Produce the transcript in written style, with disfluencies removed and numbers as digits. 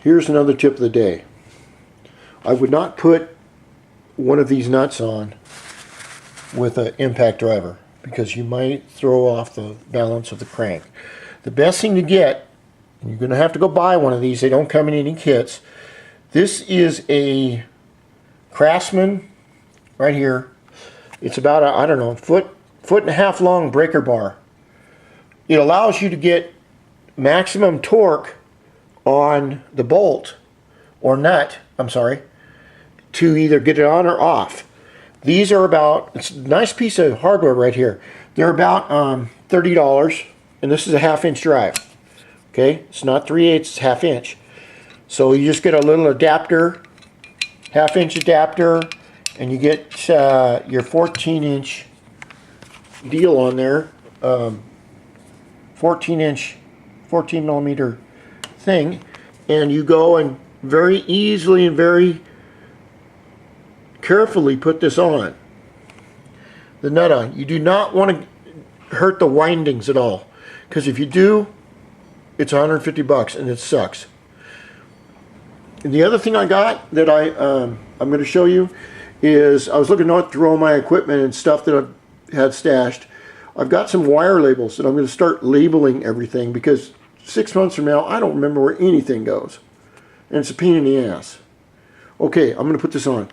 Here's another tip of the day. I would not put one of these nuts on with an impact driver because you might throw off the balance of the crank. The best thing to get, and you're going to have to go buy one of these, they don't come in any kits. This is a Craftsman right here. It's about a, I don't know, foot and a half long breaker bar. It allows you to get maximum torque on the bolt or nut, I'm sorry, to either get it on or off. These are about, it's a nice piece of hardware right here. They're about $30, and this is a 1/2 inch drive. Okay, it's not 3/8, it's 1/2 inch. So you just get a little adapter, 1/2 inch adapter, and you get your 14 inch deal on there, 14 millimeter thing, and you go and very easily and very carefully put this on, the nut on. You do not want to hurt the windings at all, because if you do, it's $150 and it sucks. And the other thing I got that I'm going to show you is, I was looking through all my equipment and stuff that I've had stashed. I've got some wire labels that I'm going to start labeling everything, because 6 months from now I don't remember where anything goes, and it's a pain in the ass. Okay, I'm going to put this on.